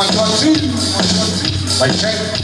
One, two, like check.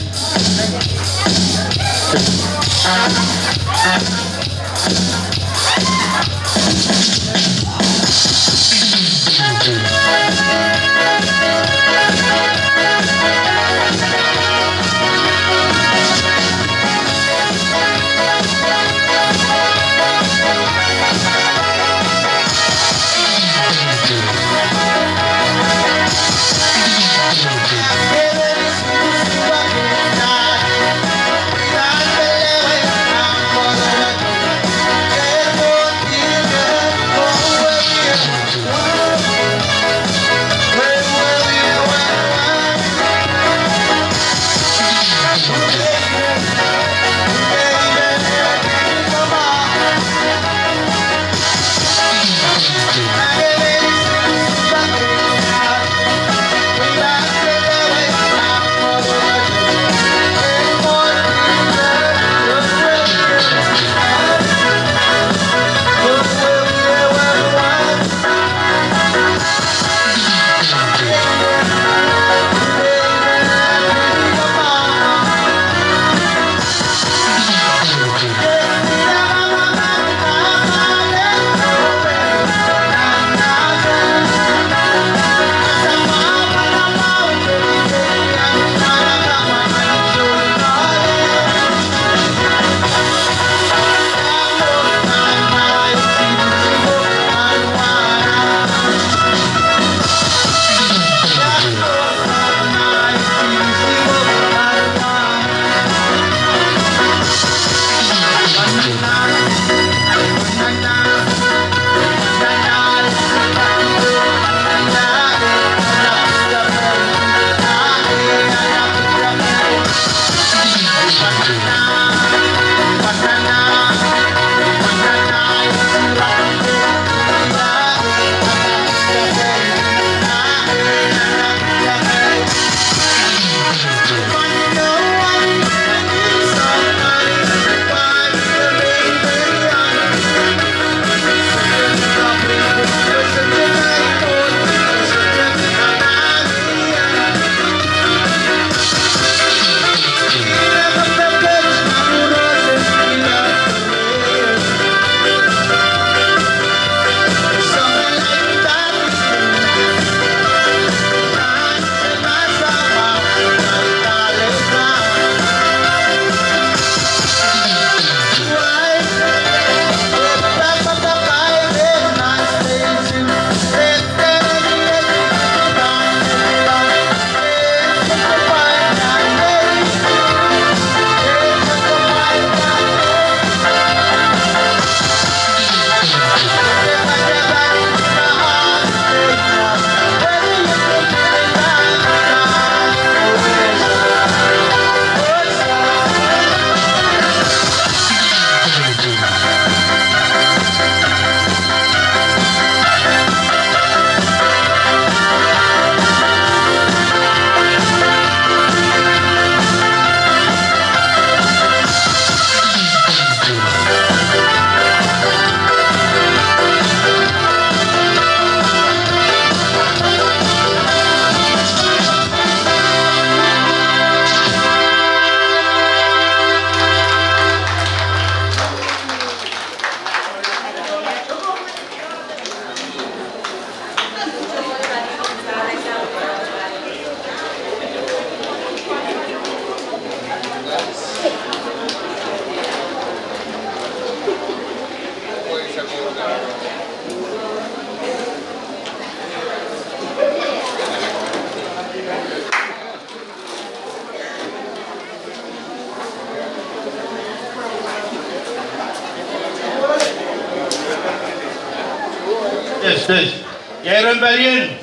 Yes. Karen Berlin.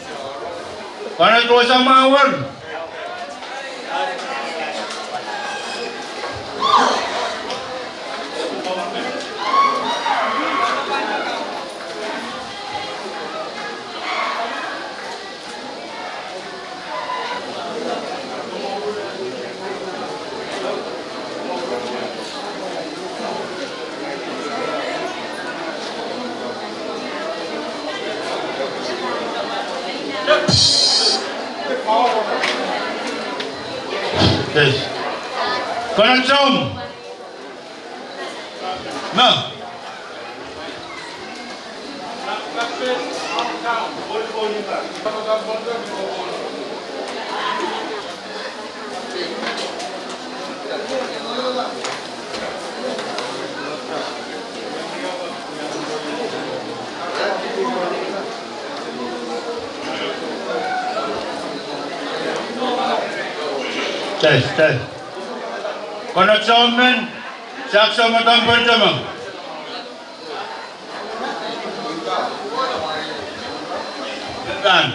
Kanan ko sa mawar. All over. Connection. No. Test. Connection men. Saksa matang pertama. Tekan.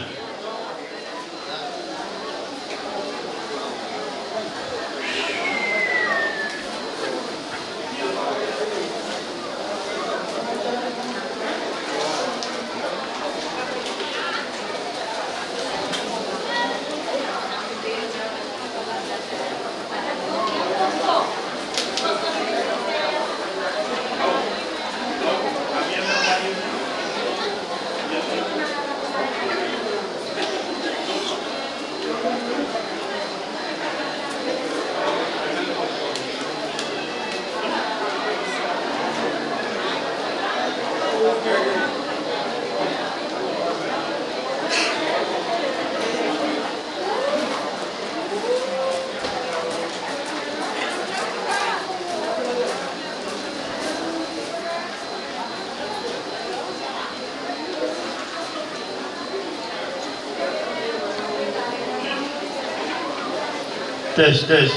Tes.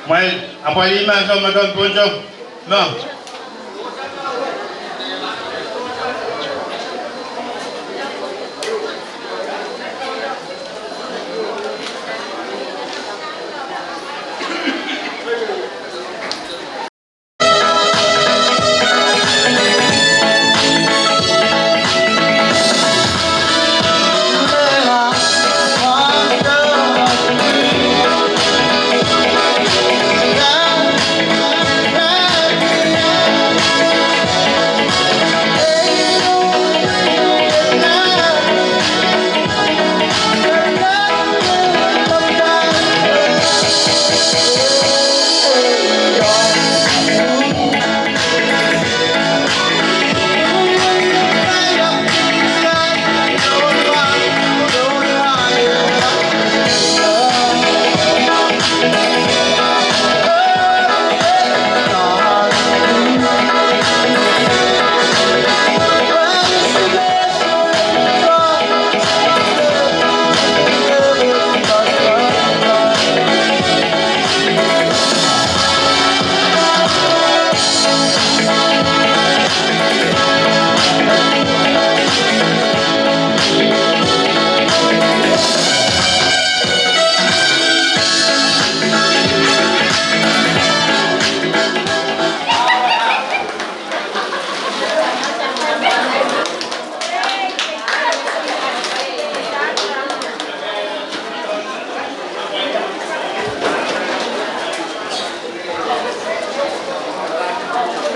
Mai apa lima sama matang punjau. No.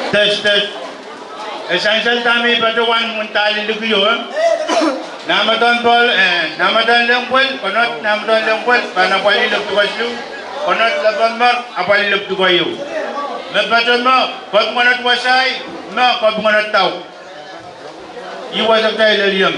Tes. Essential kami patuan mentali lukuyo. Namadan bol namadan lengkwel, konot namadan lengkwel, panapali lep tugaslu, konot laban mak, apali lep tugayo. Mepatan mo, pag manat wasay, ma pag manat tau. Iwasak tayo laliyam.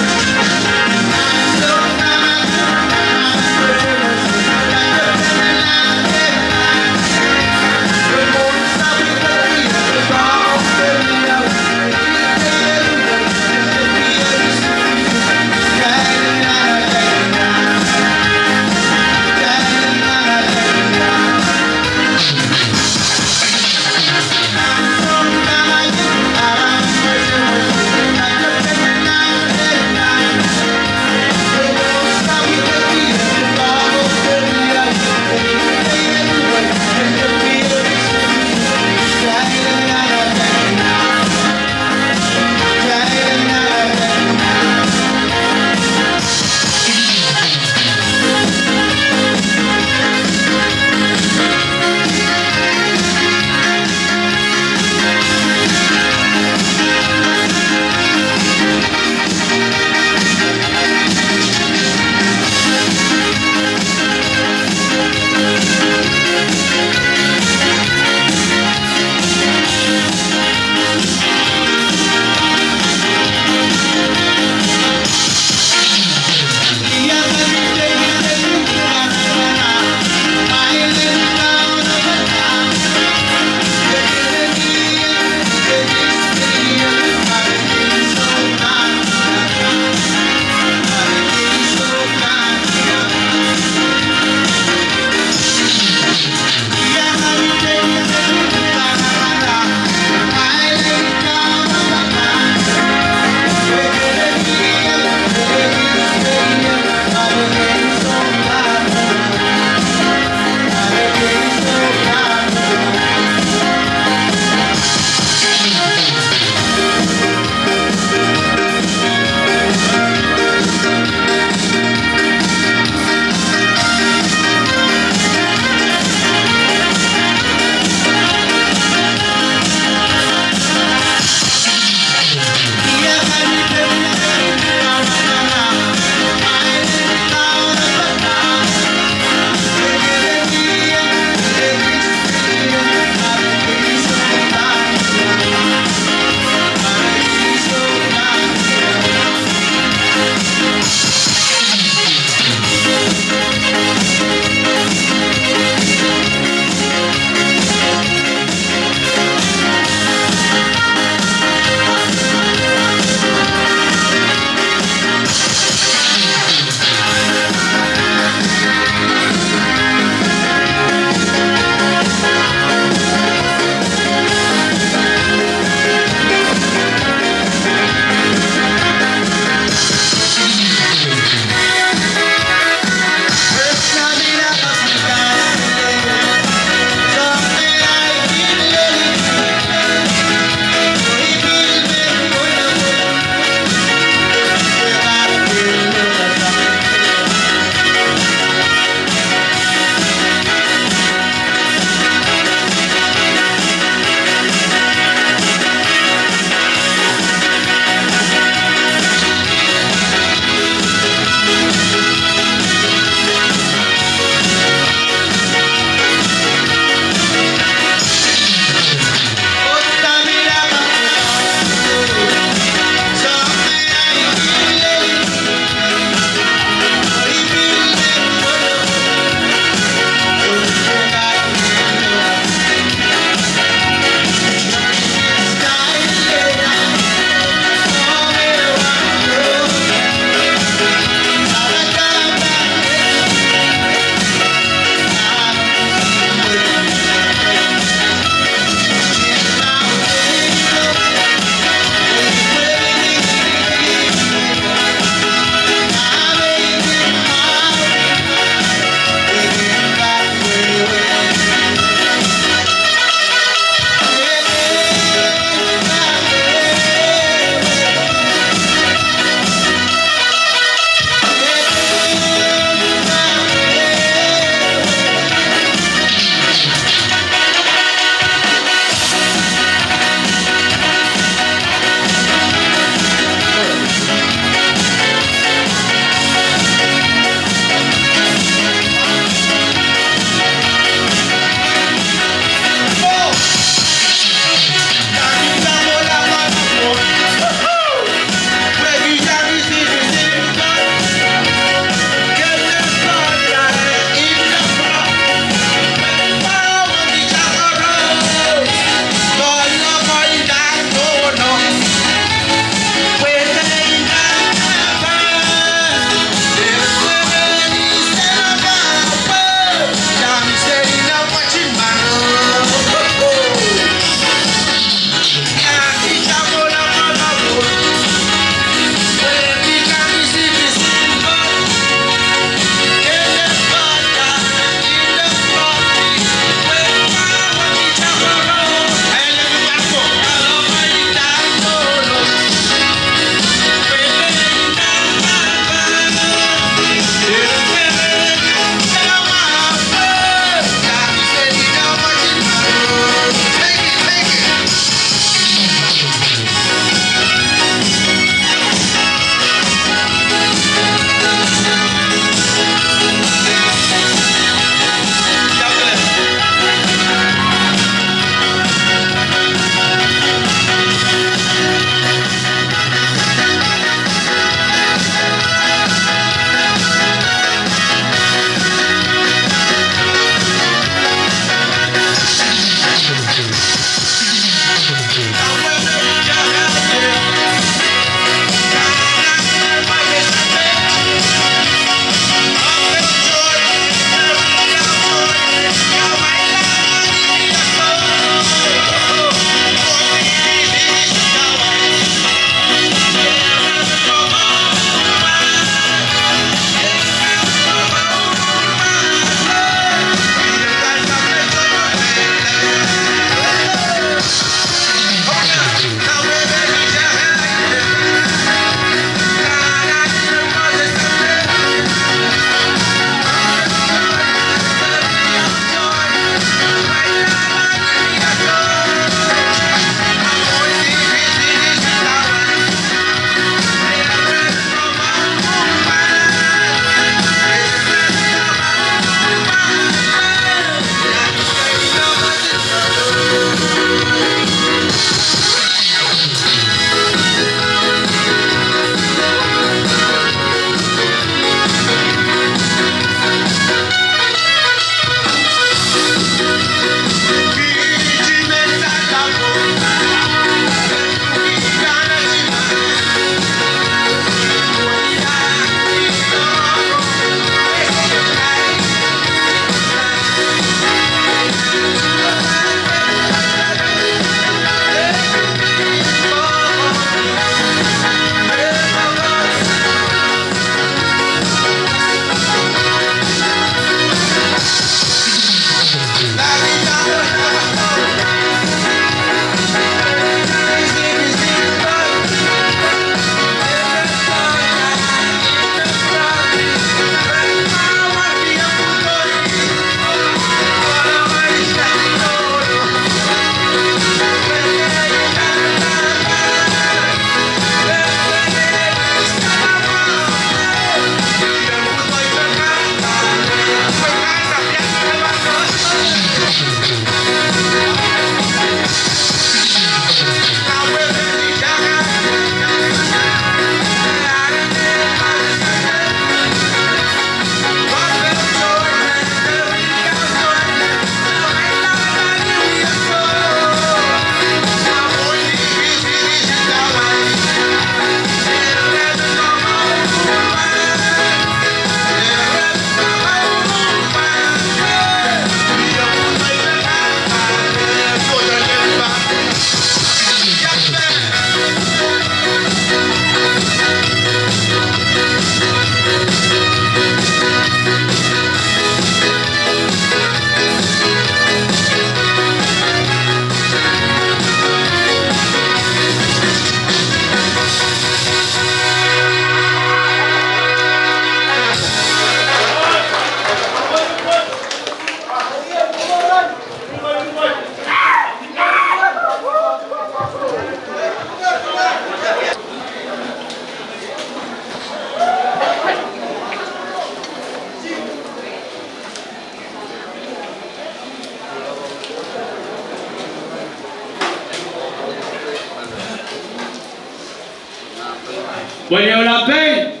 When you lapin.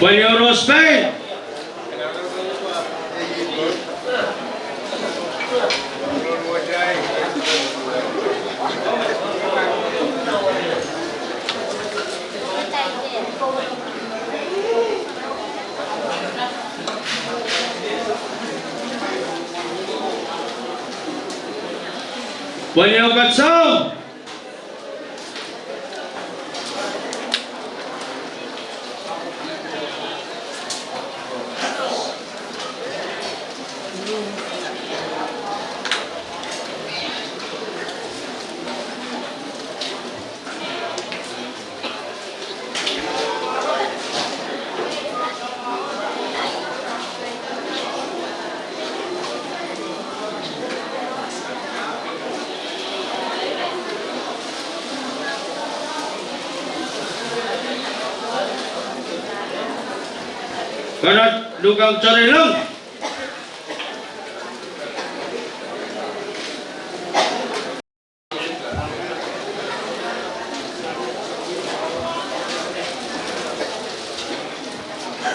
When you rospin. When you got some. Karat lugang cari lang.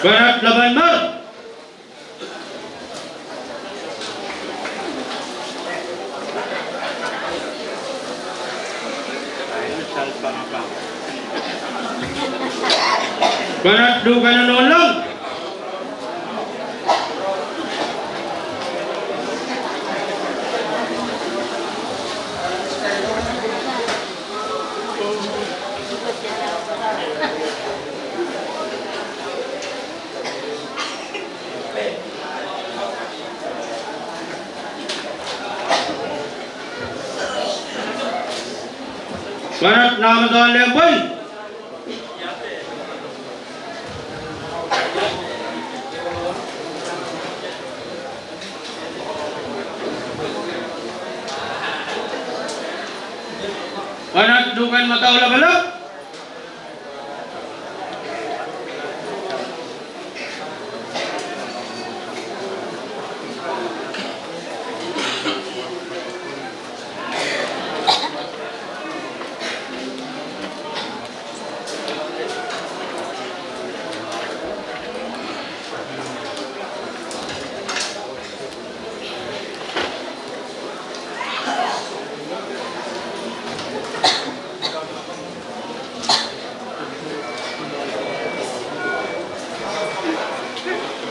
Karat laban mar. Karat lugang nanolong. Karat nama Tuhan level. Karat dukan mata ulah balap.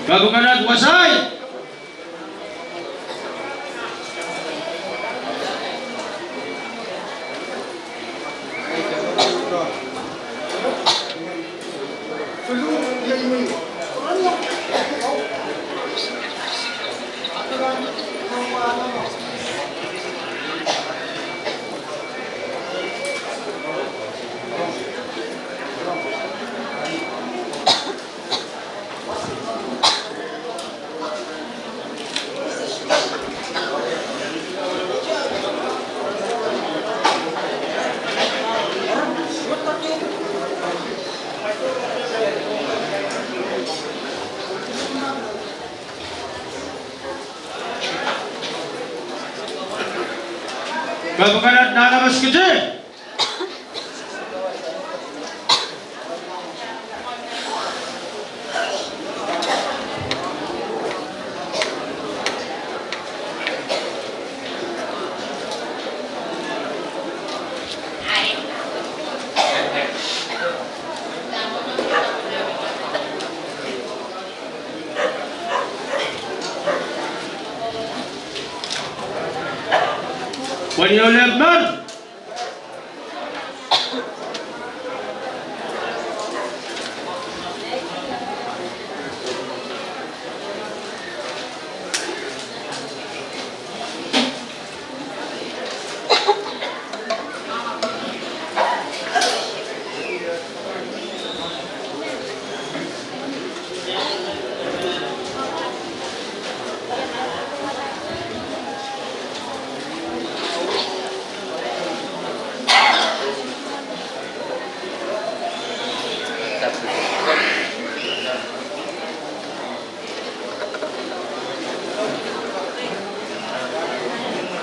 Bago ka na, wasay! Bago ka na nalabas ka dyan. When you left man.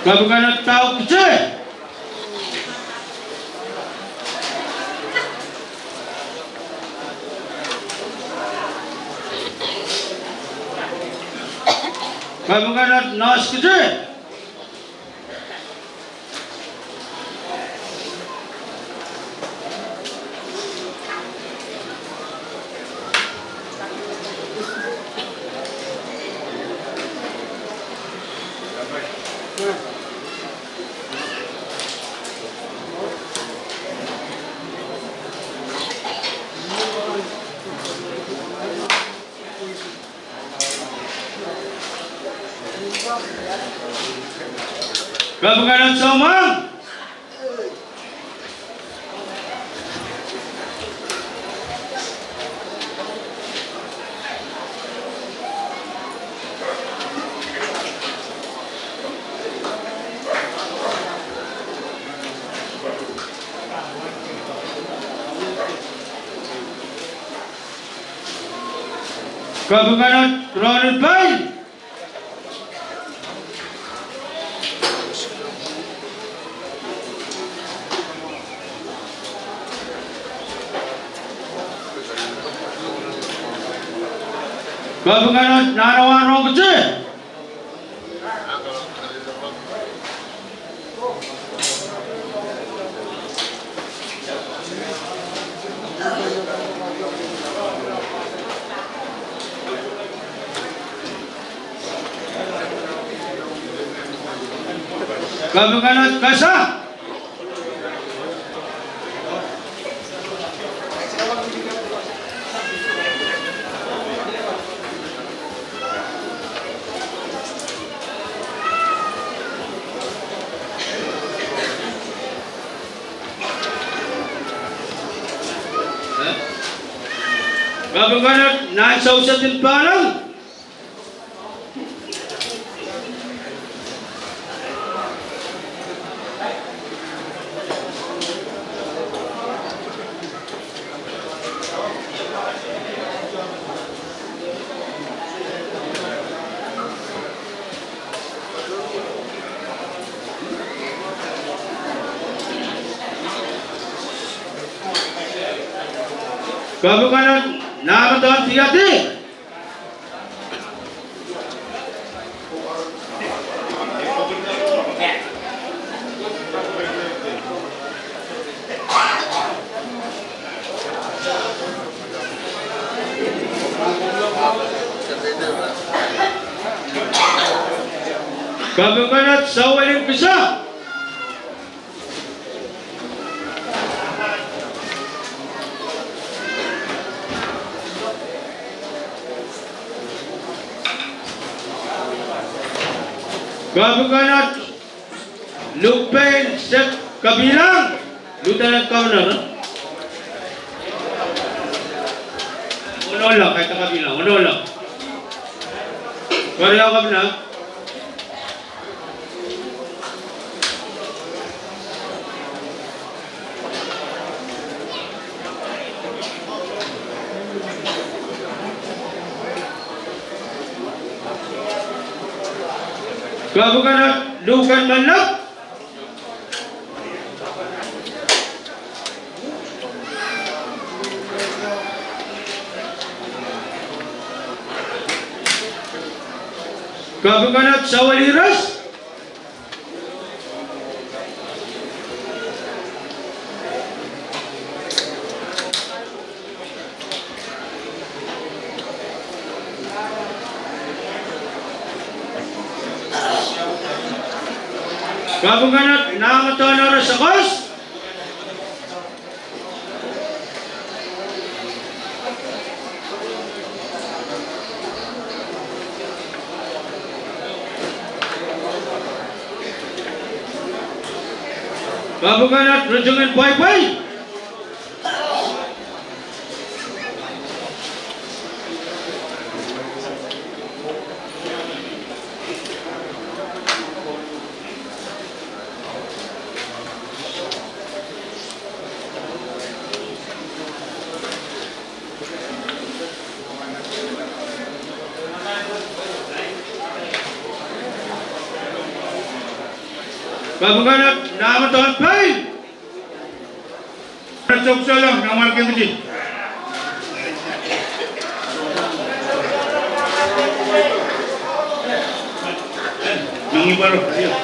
Kabukanat tao kasi. Kabukanat nas kasi. Kabukanat somang. Kabukanat Ronald Bay. Kabukanat Narawan Rogoje. Kabukanat Kasa. Kabukanat Nasaw sa Tilpalang. Kabukanat Namatawan Tiyati. Kabukanat Sawaling Pisa. Kabukanat Lupain Set Kabilang. Lieutenant Governor. Uno lang kahit ang kabilang. Uno lang. Pareho kami na. Kabukanat Lukan Manlap. Kabukanat Sawaliras. Kabukanat Namatono Rasakos. Kabukanat Rejungan Pai. Pagbukanat, naman doon, pay! Nagsukso lang, ng malaking kasi. Nang iba rin, ayun.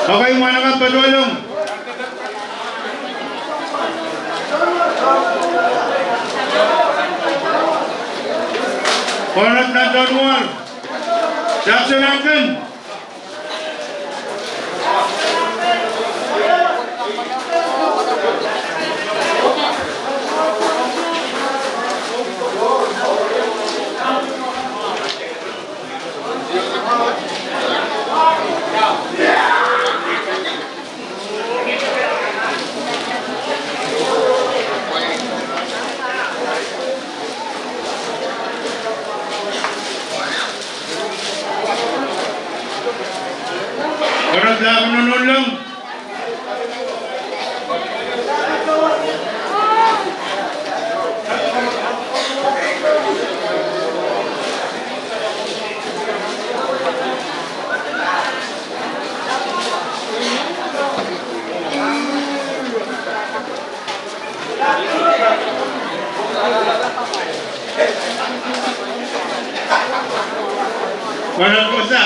Okay, mana ka padulong. Konat na Donwar. Jackson Angkin. Konat lang menunun lang. Konat ko sa.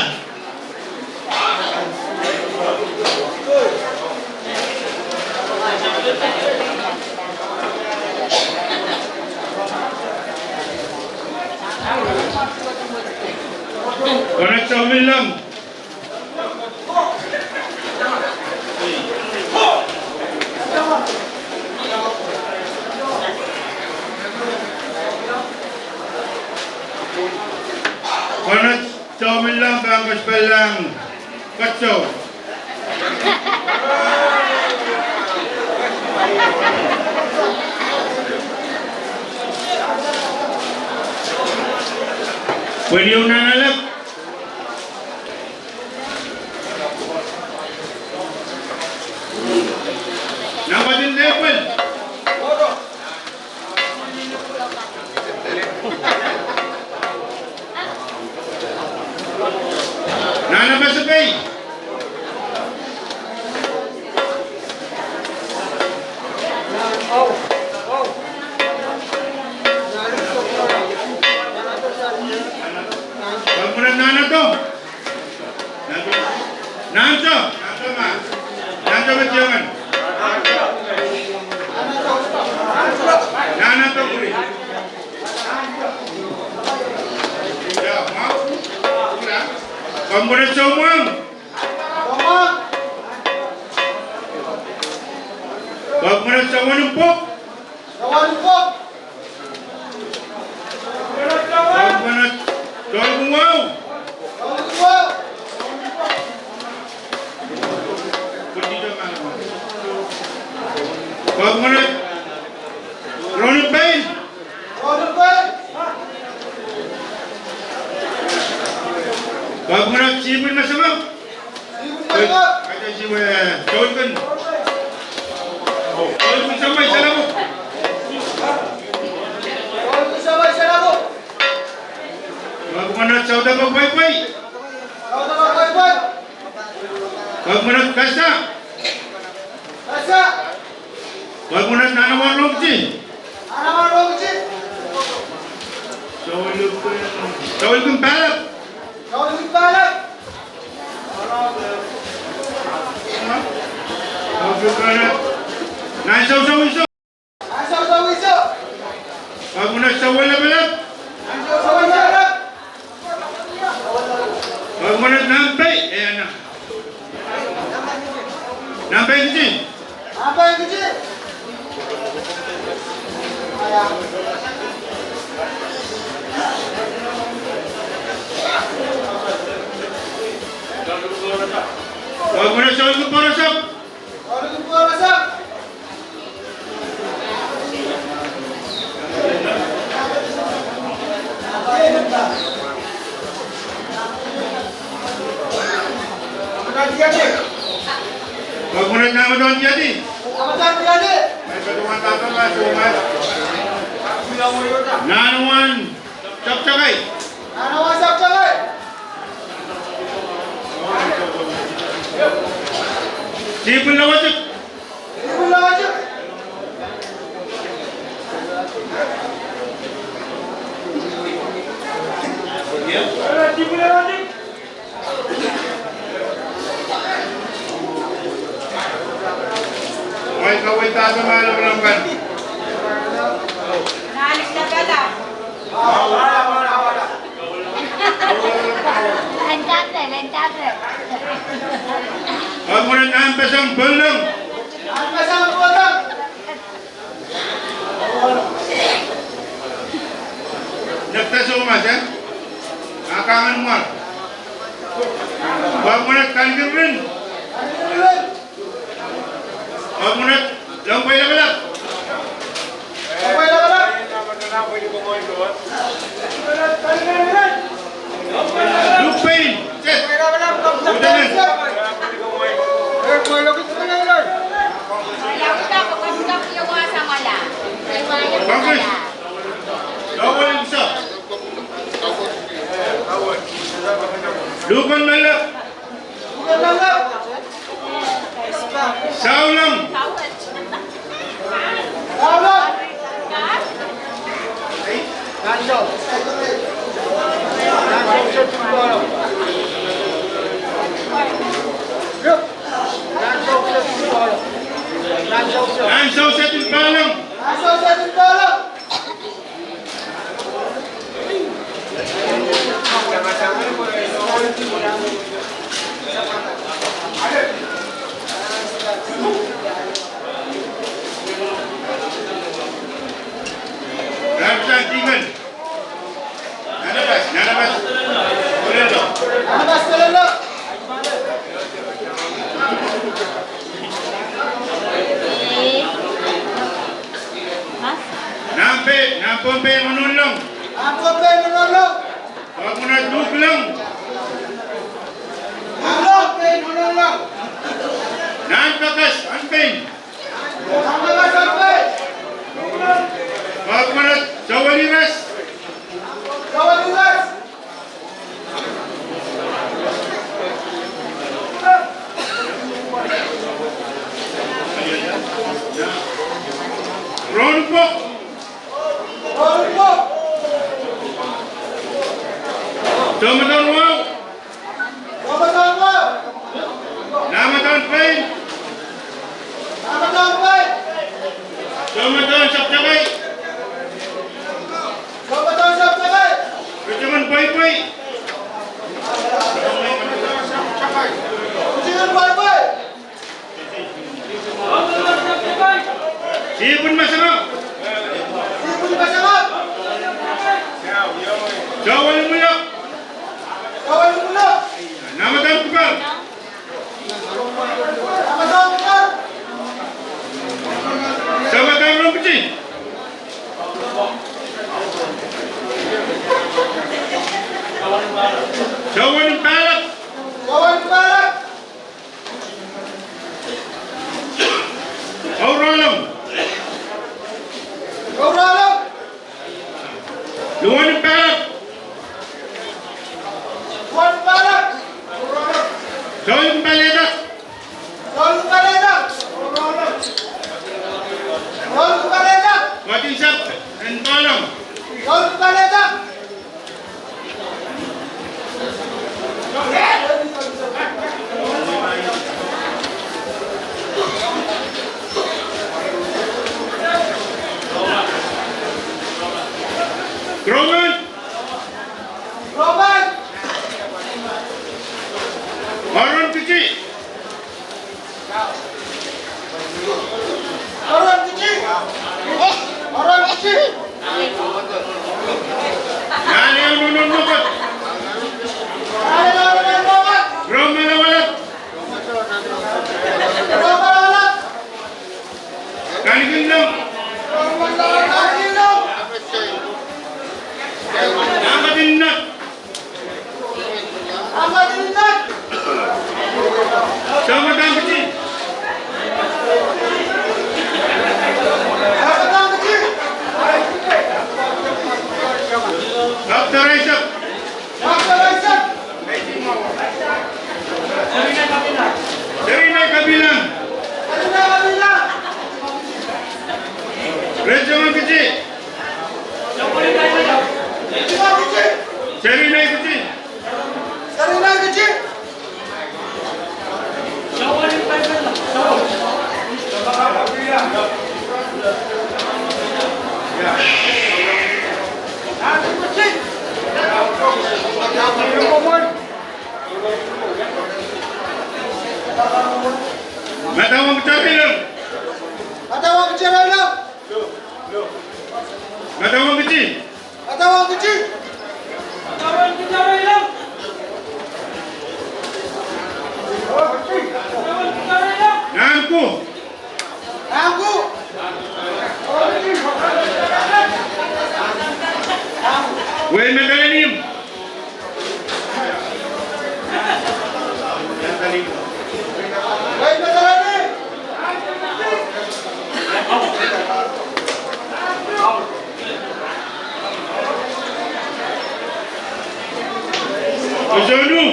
Konat sa umil lang. Konat sa umil lang, bangkos pa lang. Katso. Pwede yung nanalap. Napatin level. Nanabas sa pay. Pagmunat nana to. Nanto. Nanto ma. Nanto ba jangan? Nana to puri. Ya, mau. Pagmunat sa umang. Pagmunat sa wanumpok. Pagmunat doy bungaw. Pagmunat Ronald Bain. Pagmunat sibul masama. Kata sibul Johnson. Johnson sampai salamu. Pagmunat sauda magway-way. Pagmunat kasa. Pagmunat nanawan longji. Sawil kong balap. Nasaw-saw iso. Pagmunat sawal na balap. Pagmunat nampay. Ayan na. Nampay kecil. Pagmunat sawal kong parasap. Pagmunat na doon jadi. May patuwan tatang mas umat. Nanuan. Cak-cakay. pun lah wajib. Ay, kaway tayo malam lang kan. Naalis na ka lang. Lentate. Huwag mo na naampas ang bulong. Nagtaso mas, eh? Nakakangan mo. Huwag mo na kaligin rin. Huwag mo na lampay na kalap. Lupin! Set! Udanan! Bagus! Lawan yang besar. Lupan malap. Saulang. Langsung satu palang. Ramsan Timan. Nalabas. Kulelo. Nampompe menulung. Huwag mo na duglong. Nankakas, anpin. Huwag mo na sawaliras. Ronpok. Sumatan wow. Namatan pain. Sumatan sapcakay. Kucungan pay-pay. Sipun masarap. Jawal mulak. Namatan tukar. Samatan rompeci. Jawal balak. Auralam. Luan balak. Jawal baledak. Watisap dan tolong. Roman. Marun kecil. Nani yang nunun nukut. Roman awalap. Kaligin lang. kecil. Cari naik kecil. Mata orang bercakap belum? Mata orang kecil. Nangku. Weh Magdalenium. Ozonu.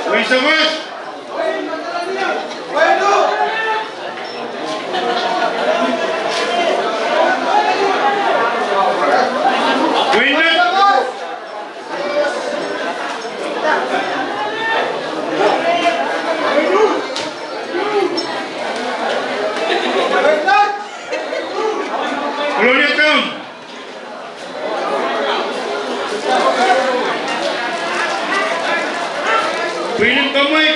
Weh Sabas. Weh Nat. Colonia Town. William Kamai.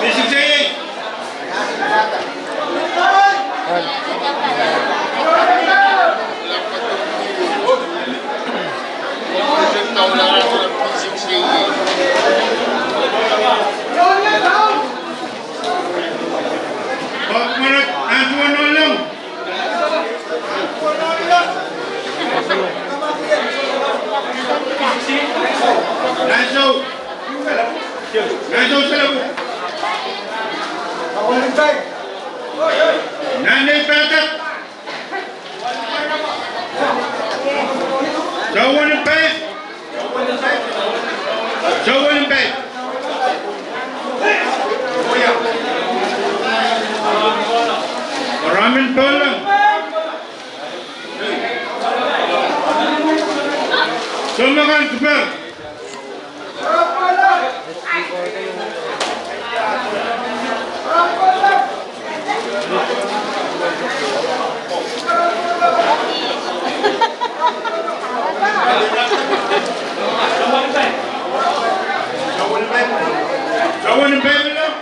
Basic Jaya. Manat Antuan Olam. Nazo Salabu. Nandai Patak. Jawan Empat. Ramen Polang. Somakan Kebar. Jawan Empat belum?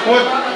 Put.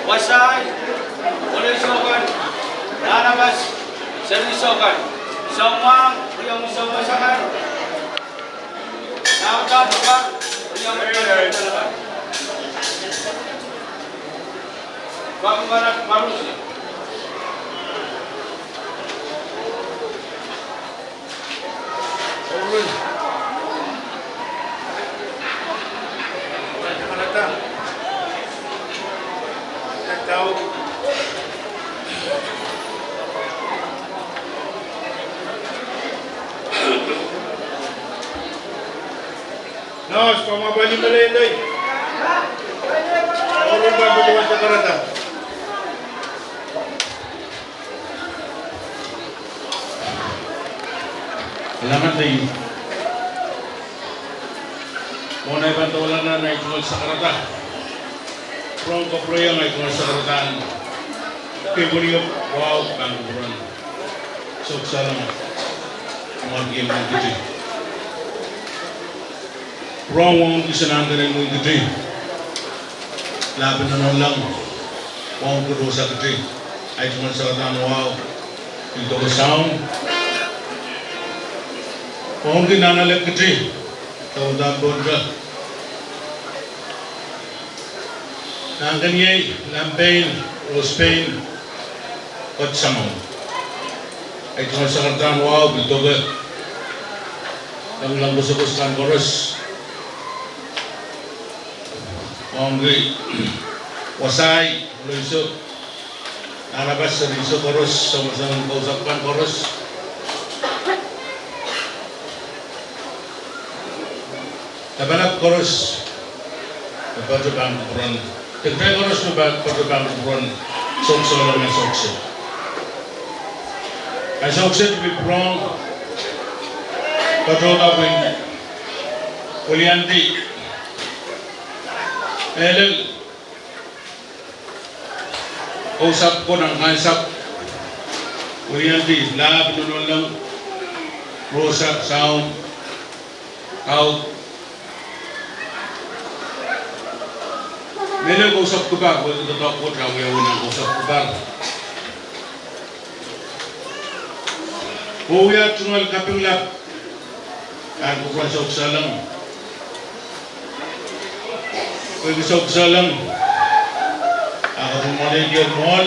Wasai, oleh sokan, nanabas, seri sokan, semua yang semua sangat, naukan apa yang berkaitan, bagaimana manusia. Nos, pamabali malenday. Orang ba berdua sa karata? Salamat tayo. Muna ibantawalan na naitungol sa karata. Prong kaproyang naitungol sa karataan. Kibuliyop, wow, pangkuburan. Suksalang. Mag-game ng giti. Prong wong kisananda rin mo giti. Laban na lang. Wong kudo sa giti. Naitungol sa karataan, wow. Ito ko sound. Wong kinanalag giti. Tawag ka. Nangkanyay, Lampain, Rospain, Contextual. Ay tungkol sa kartaan, wow, bitoga. Lang busukos kan koros. Wanggi, wasay, luiso. Nalabas sa riso koros, sama-sama kausapkan koros. Tabanap koros. Pagpatubang kukuran. Tigpay koros na pagpatubang kukuran. Sokso lang na sokso. Ay sokso to be wrong. Patuloy ko yung Ulianti. Elel. Usap ko ng Kahnsapw. Ulianti. Lab, tunol lang. Rosa, sound. Out. Mene kausap ko ba? Kung ito ko trawe unang kausap ko ba? Huwag tungal kaping lap. Ang kukuha sa uksalang. Huwag sa uksalang. Ako pumalay diyan mohon.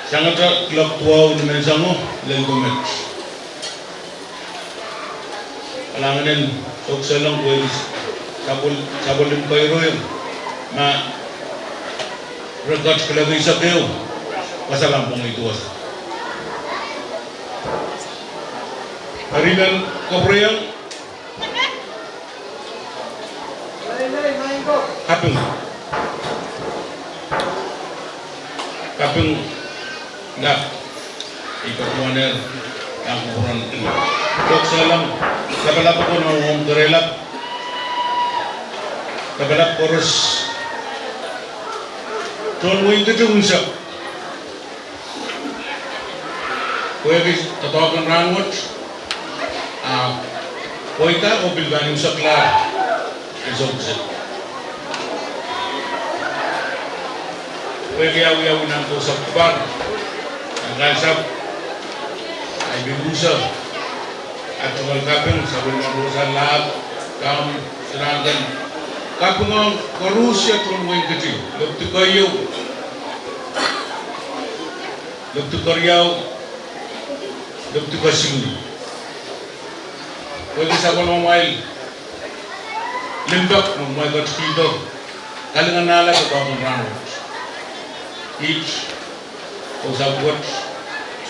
Sangat klok tuaw na mensa mo. Lang kumet. Alanganin sa uksalang huwag Sabulim kayo yun na record ko lang isa kayo masalang pong ito harinan kapriyang kaping Nggak. Ikut moner ang kurang. Kok salam. Kabalap ko ng karelap. Kabalap koros. John Wayne itu usap. Kue guys, tatawagan rangot. Kue ta o bilbaning usap lah. Isog. Kue yaw nang usap kubar. Ang Kahnsapw ay binusa at tumal kapeng sabi ng marusan lahat kam serangan kapeng ang karusya tulungan kecil lebih karyaw lebih kasing kaya sa mamail limbak mamail katskito kalingan nala sa tawang rano each usap buat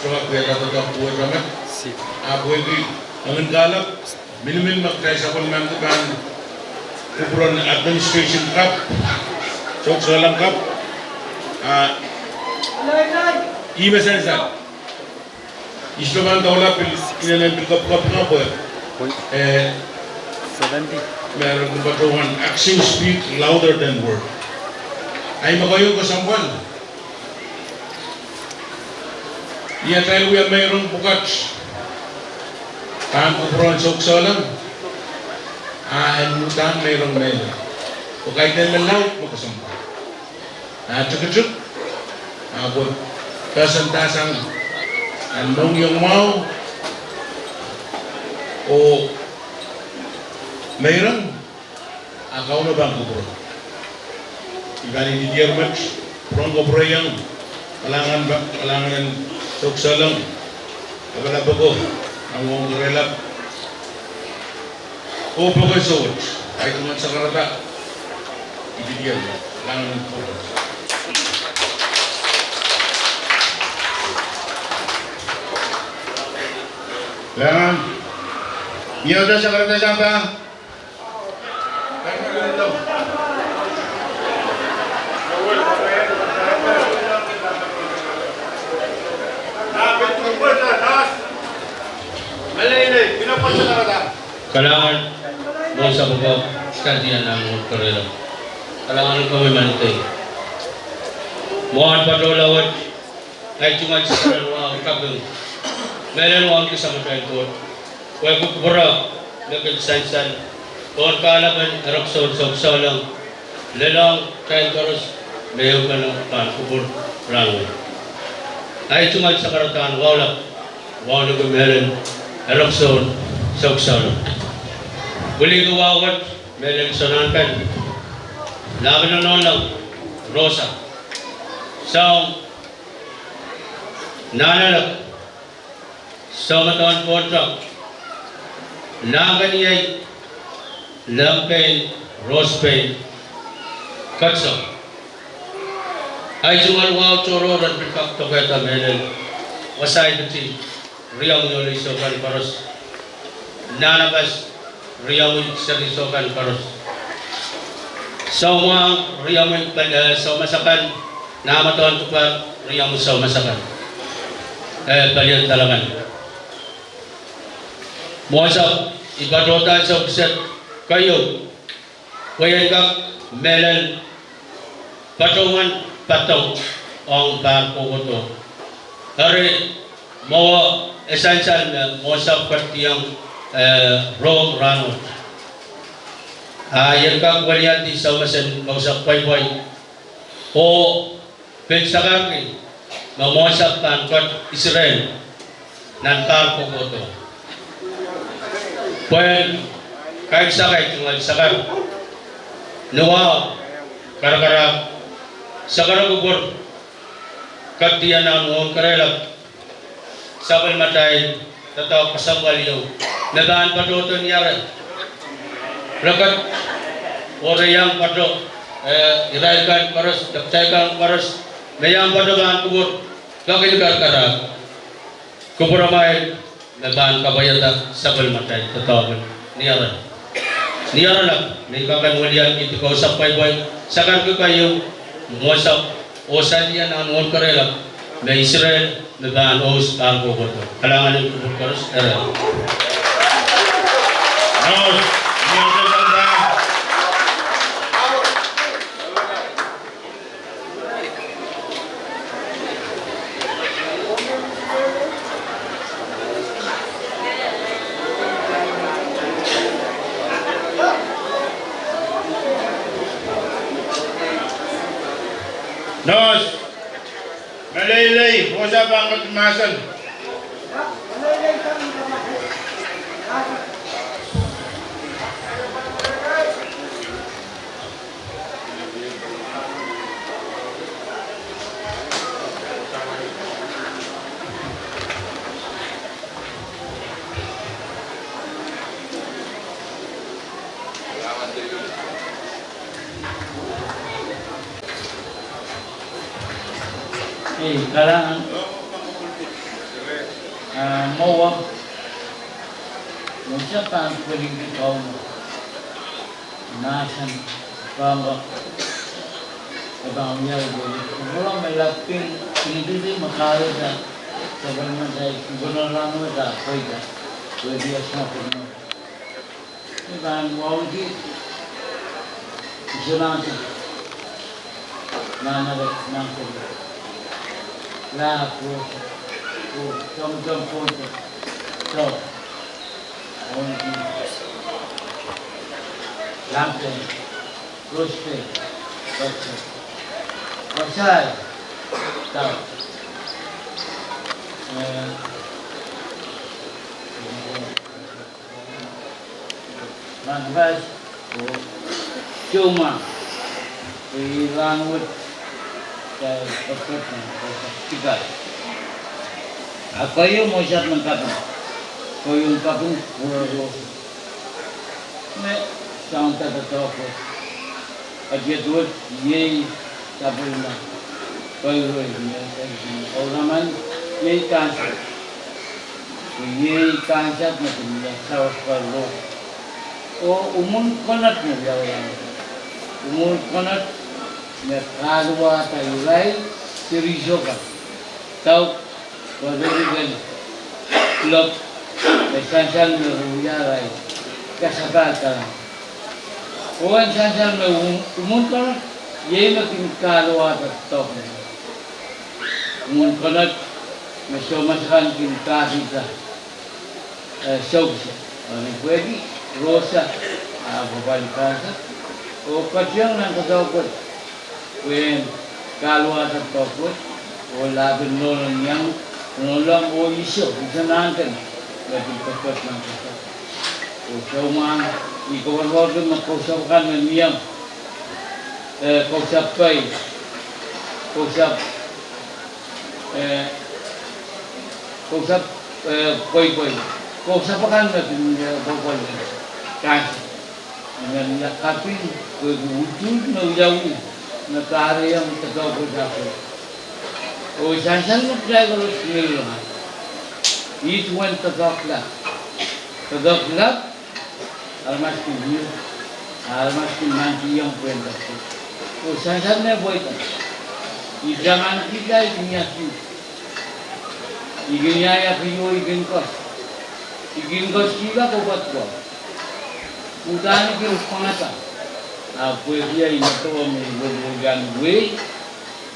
semua kuya tatap buat ramet aku ini angin galap minimal magkaya sa pangmantukan ukuran administration cup sok salang cup iba sa Islaman tawla pil inanan pil cup nga po meron ng batuhan action speak louder than word ay magayo kasambuan. Iya tayo yung mayroong bukat. Kahit upron sukso lang. Mutan mayroong mayroong. O kahit na laut mo kasampa. Tsuk-tsuk. Abot. Tasang-tasang. Anong yung mau. O mayroong. Akaw na bang upron. Ibani di Diyarmat. Upron ko yang. Kalangan suksa lang. Kabalap ako. Ang mong relap. O pa ko'y suot. Kahit naman sa karata. Ibigyan. Kalangan po. Kailangan. Iyaw daw sa karata samba. Kailangan mo sa babaw, kandiyan ng karela. Kailangan ko may manitay. Mohon padolawat, ay cuma sa karela kabel. Meron wang kisama tayo ko. Kaya kukubara, nagkagsansan. Kung kalaban, arapsol, lang. Lelang, tayo karos, mayaw ka ng kubur, rangoy. Ay cuma sa karatan, wala. Wala ko meron, arapsol, lang. Uli gawawat, meron sanankan. Laban na noon lang, Rosa. So, nanalak. So, matawan po ito. Laban niya'y lampen, rospen, katso. Ay sumalwaw chororan pikak toketa meron. Wasay dati, riyang nyo lisokan paros. Nanabas, riyang sarisokan paros. So mga riyang so masakan, namatuan ko pa riyang so masakan. Balian talagan. Muasa, ibadota sa ugsat kayo. Kaya kang melan patungan patong ang barko ko to. Hari, mo essential na mo sa partiyang Rome Ranot. Yan kang waliyati sa umasan kausap pay-pay. O pinsakari, mamosak tangkot Israel ng barko ko to. When kahit sakay tungal sakar, nuwa kara-kara sakar kubur katiyan ang muong karelap sabal matay tataw kasambal yung nagaan padoto niyara rakat orayang pado iraikan paros tapsaikan paros mayang padogaan kubur kakil kara kubur amay nagaan kabayata sabal matay tataw niyara lang may kakanwalian ito kausap pay-pay sakar ko kayo Muasap, osan yan ang muon karela. may Israel, nagaan os ang kukuto. Halangan ng kukutos, Nos, miembros del DAM. Nos, malaylay, usap ang katumasan. Kailangan mawag siya pa ang pwedeng ikaw mo nasan bangga abang niya kung wala may laping hindi makalo sa banman sa gusto lang mo sa pwede siya po mo ibang mawag isa lang siya nanarap ng pwede la cosa jom punto so on lampe roste baca pasal tahu manbas cuma hilang tiga. Ako yung mo siya ng kapong. Ko yung kapong puro. Ne, saan tatatawa ko. At yun, yay, tapos na. Koy, o naman, yay Kahnsapw. Yay Kahnsapw na tumila sa waspalo. O umun konat mo yaw. Umun konat Merkadwa tayulay sirisoka tau wadurigan klub sansan meruyaray kasabata oan sansan me umunta ye makin kalwa tok umun konat mesomaskan kin kasita sogsa ani pwede rosa abalikansa o kasyang nang katawkot when kalwa sa topot o labin nolong yang nolong o iso isa natin labing topot ng topot o siya umang ikaw magkausap ka ng niyang kausap kay kausap koy kausap ka ng bukol kasi ng yakapin wujud na uyawi nakari yang tegak berdaku. Oh, sansan nggak kalau sendiri lah. Itu yang tegaklah, almas tinggi, almas tinggi yang berdaku. Oh, sansannya boleh tak? Di zaman kita ini iginya ya piyo igin kos kita kau buat kau. Udahnya kira pangata. Apa dia ini tu menguburkan gue,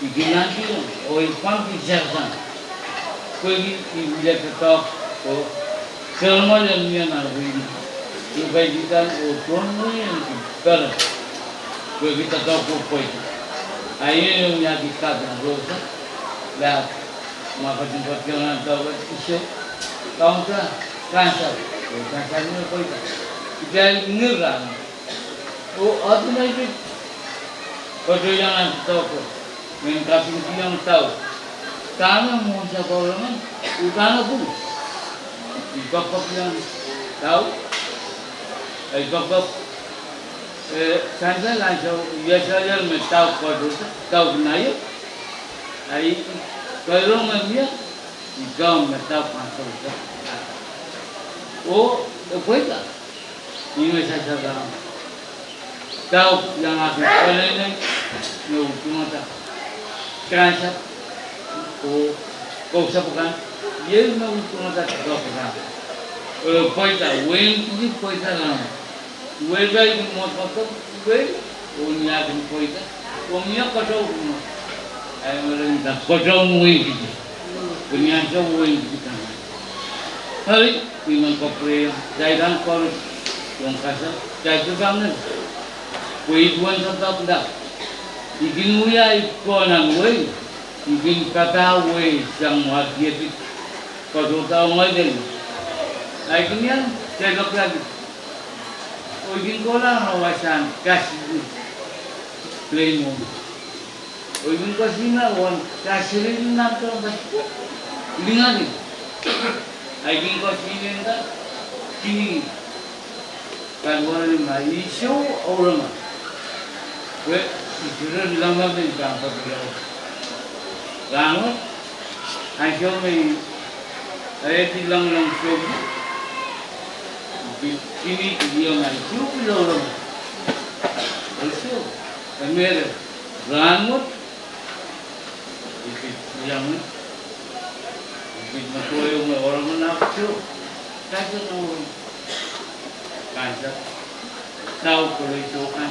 ikinanti o ipang kisahsan. Kue ibu dia ketok o kelma yang dia narwin. Ibai kita o tono yang kita kue kita tahu kue. Ayo yang kita berusaha, dah maka tempat yang tahu isu, tahu tak Kahnsapw, Kahnsapw kue kita ngerang. Oh, automatic. Kalau yang tahu, mengkapin yang tahu. Karena mau sekolah, utama pun. Ikut yang tahu, ikut sangat langsung. Biasanya tahu kalau tahu benar. Ai kalau memang ikut tahu pasal. Oh, apa itu? Ini saya cakap. Tahu yang aku paling ni, cuma tak Kahnsapw o kausap kan, yun na pumunta sa kausap. Poita, wen hindi poita lang. Wega yung motor, wen, o niya din poita. Kung niya kasaw mo, ay maraming kasaw mo wen kita. Kung niya kasaw wen kita. Hari, pinang kopre, jairan kor, yung kasaw, jairan kamen. Kuih buan tetap dah. Igin muya ikon ang wen. Igin kata wen sang hadiah kau tahu ngajen. Lagi ni yang cekap lagi. Igin kolang awasan kasih pleno. Igin kasih na wan kasih ni nak tu bas. Lingan ni. Igin kasih ni dah kini. Kan orang ni mah isu orang mah. Weh, isu lama ni kan perlu. Lama, isu ni. Ayat lang show. Kini dia ngai cukup lorong. Isu, kamera, rambut, itu yang ni. Itu macam yang orang nak cukup. Kaya orang Kahnsapw, tahu kalau itu kan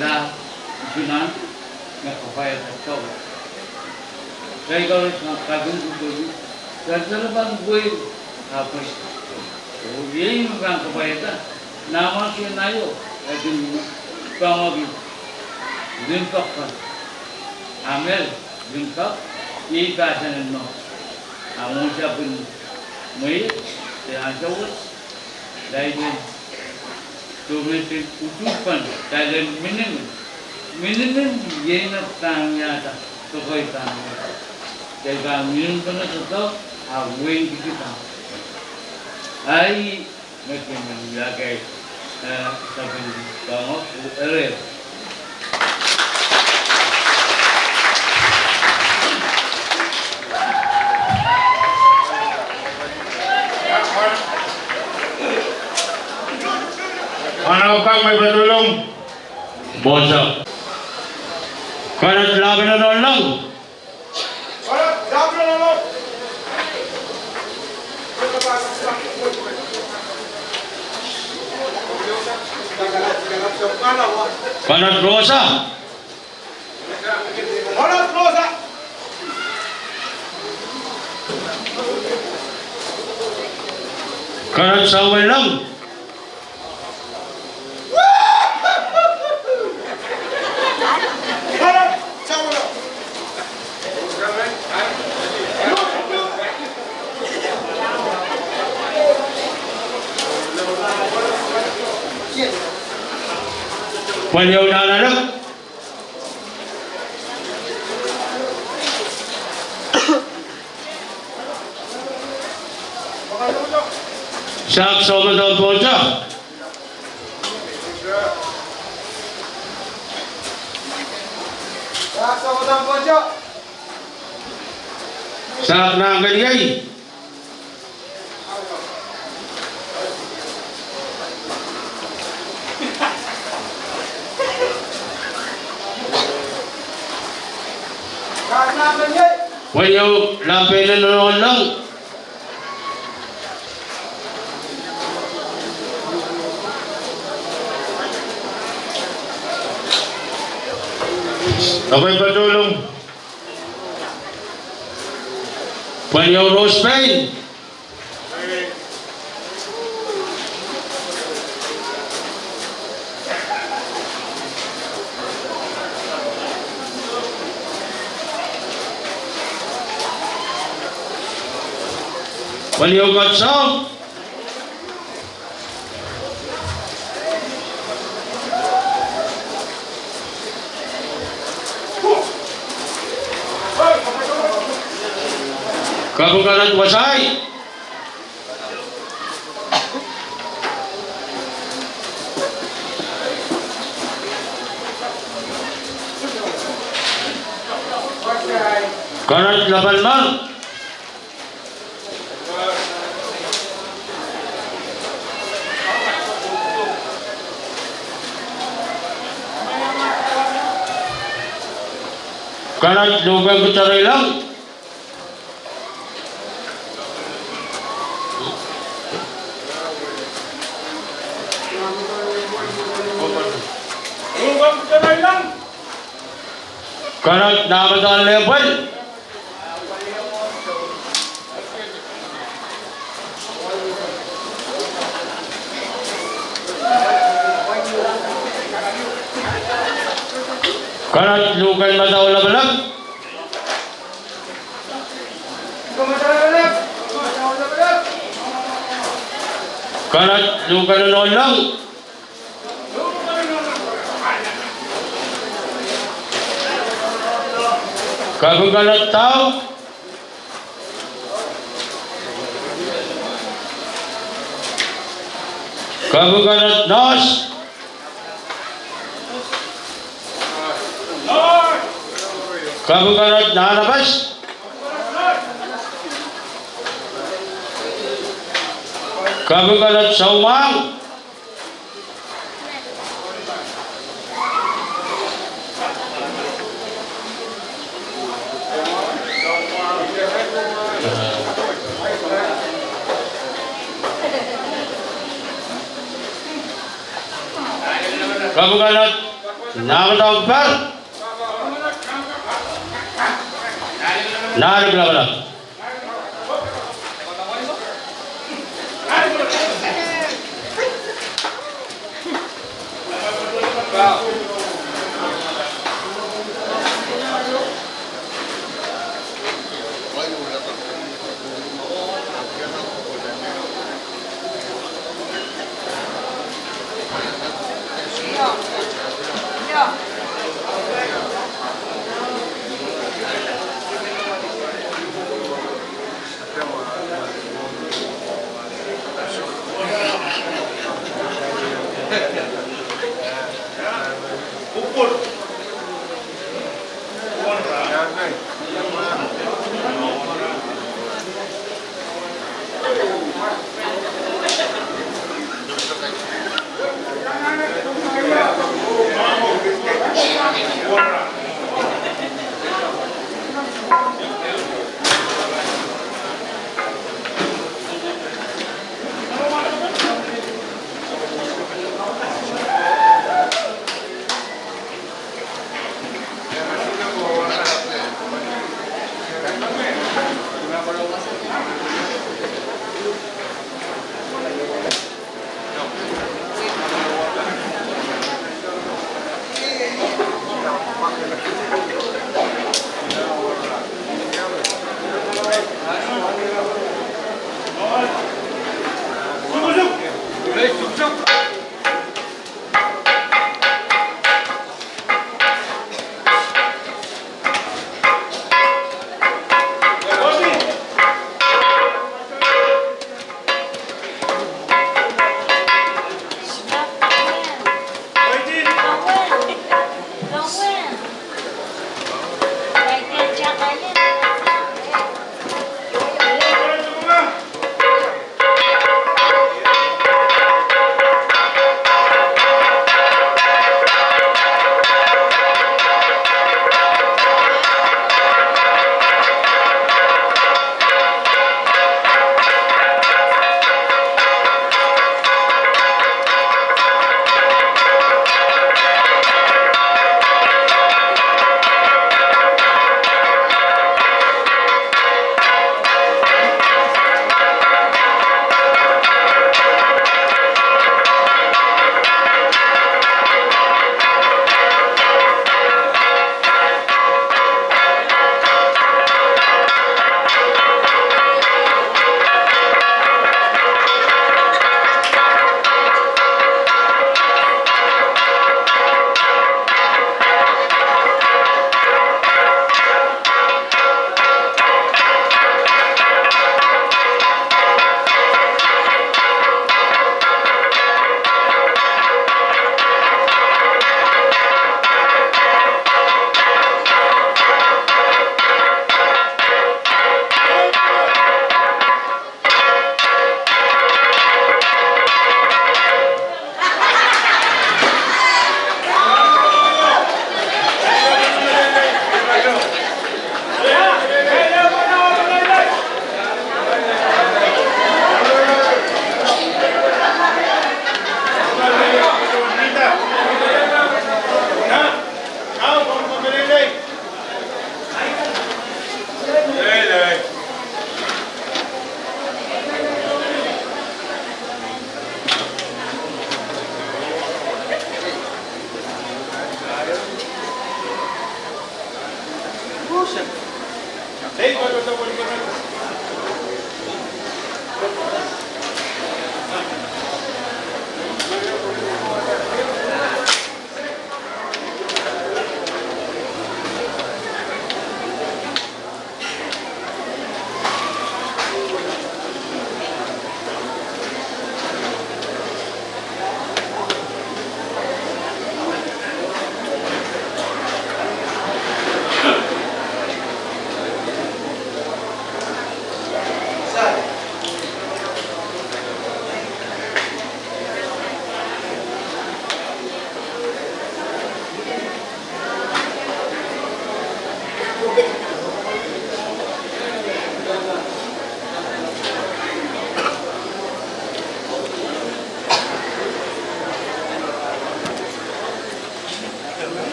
lah jinan nggak kepayah tahu. Kaya kalau kagum tu, kerja bang gue apa? Oh dia ini bukan kepayah tak. Nama si Nayo, itu kamu gitu. Limpak kan, Amel limpak, ini kasaran no. Amun siapun mai, Kahnsapw, lain Domestic utupan dalam minimum ye na tanya ta to koi tanya jaga minimum kana to awen kita ai makin menjaga sabun kamu ere Ano kang may patulong? Bosa. Karat laban na noon lang. Karat Rosa. Karat Samuel lang. Walyaw na anak. Sak sama daw po siya. Sak na ang galigay. Walyaw lampay na noon lang. Ako'y patulong. Walyaw Rose Payne. Walyaw Kahnsapw. Kabukaran Wasay. Karat Laban Mang. Karat Lugang Kutaray lang. Kanat namadaan level. Kanat lukay madaw labalag. Kanat lukay na lang. Kagugalat tao. Kagugalat nos. Kagugalat nanabas. Kagugalat saumang. Kagugalat namadagpar. Naraglabalag.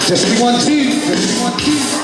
Testing 1 2. Testing 1 2.